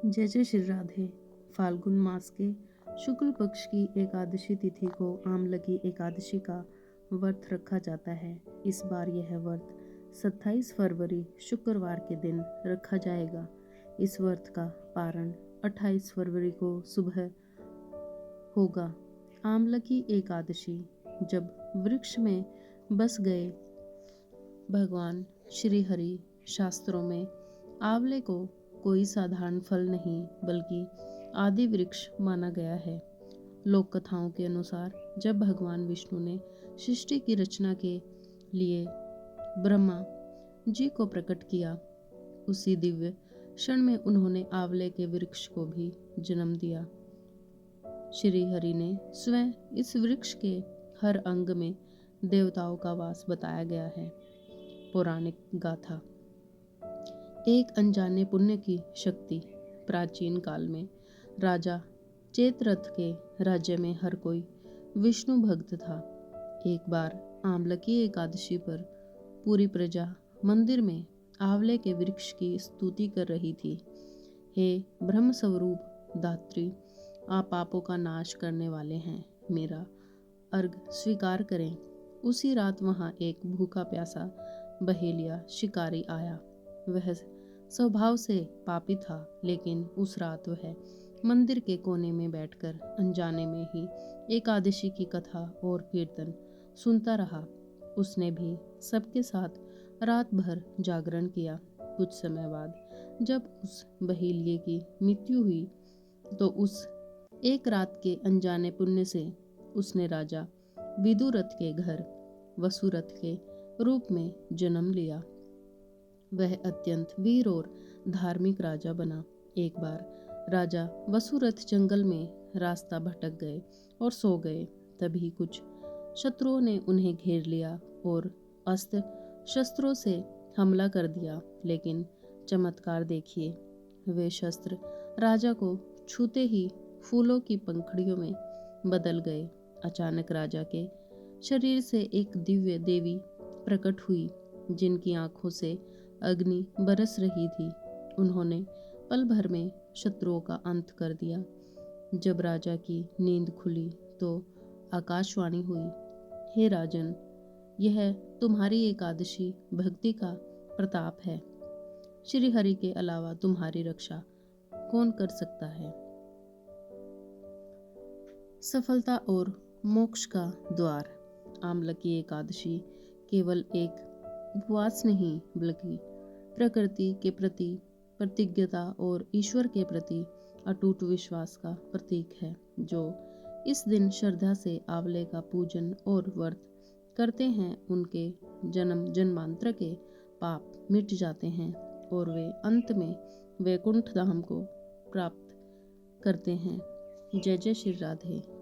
जय जय श्री राधे। फाल्गुन मास के शुक्ल पक्ष की एकादशी तिथि को आमलकी एकादशी का व्रत रखा जाता है। इस बार यह व्रत 27 फरवरी शुक्रवार के दिन रखा जाएगा। इस व्रत का पारण 28 फरवरी को सुबह होगा। आमलकी एकादशी जब वृक्ष में बस गए भगवान श्री हरि, शास्त्रों में आंवले को कोई साधारण फल नहीं बल्कि आदि वृक्ष माना गया है। लोक कथाओं के अनुसार जब भगवान विष्णु ने सृष्टि की रचना के लिए ब्रह्मा जी को प्रकट किया, उसी दिव्य क्षण में उन्होंने आंवले के वृक्ष को भी जन्म दिया। श्री हरि ने स्वयं इस वृक्ष के हर अंग में देवताओं का वास बताया गया है। पौराणिक गाथा। एक अनजाने पुण्य की शक्ति। प्राचीन काल में राजा चेतरथ के राज्य में हर कोई विष्णु भक्त था। एक बार आमलकी एकादशी पर पूरी प्रजा मंदिर में आंवले के वृक्ष की स्तुति कर रही थी। हे ब्रह्म स्वरूप दात्री, आप पापों का नाश करने वाले हैं, मेरा अर्घ स्वीकार करें। उसी रात वहां एक भूखा प्यासा बहेलिया शिकारी आया। वह स्वभाव से पापी था, लेकिन उस रात वह मंदिर के कोने में बैठकर अनजाने में ही एकादशी की कथा और कीर्तन सुनता रहा। उसने भी सबके साथ रात भर जागरण किया। कुछ समय बाद जब उस बहेलिये की मृत्यु हुई तो उस एक रात के अनजाने पुण्य से उसने राजा विदुरथ के घर वसुरथ के रूप में जन्म लिया। वह अत्यंत वीर और धार्मिक राजा बना। एक बार राजा वसुरथ जंगल में रास्ता भटक गए और सो गए। तभी कुछ शत्रुओं ने उन्हें घेर लिया और अस्त्र शस्त्रों से हमला कर दिया। लेकिन चमत्कार देखिए, वे शस्त्र राजा को छूते ही फूलों की पंखुड़ियों में बदल गए। अचानक राजा के शरीर से एक दिव्य देवी प्रकट हुई, जिनकी आंखों से अग्नि बरस रही थी। उन्होंने पल भर में शत्रुओं का अंत कर दिया। जब राजा की नींद खुली तो आकाशवाणी हुई, हे राजन, यह तुम्हारी एकादशी भक्ति का प्रताप है। श्री हरि के अलावा तुम्हारी रक्षा कौन कर सकता है। सफलता और मोक्ष का द्वार। आमलकी एकादशी केवल एक उपवास नहीं बल्कि प्रकृति के प्रति प्रतिज्ञता और ईश्वर के प्रति अटूट विश्वास का प्रतीक है। जो इस दिन श्रद्धा से आंवले का पूजन और व्रत करते हैं, उनके जन्म जन्मांतर के पाप मिट जाते हैं और वे अंत में वैकुंठ धाम को प्राप्त करते हैं। जय जय श्री राधे।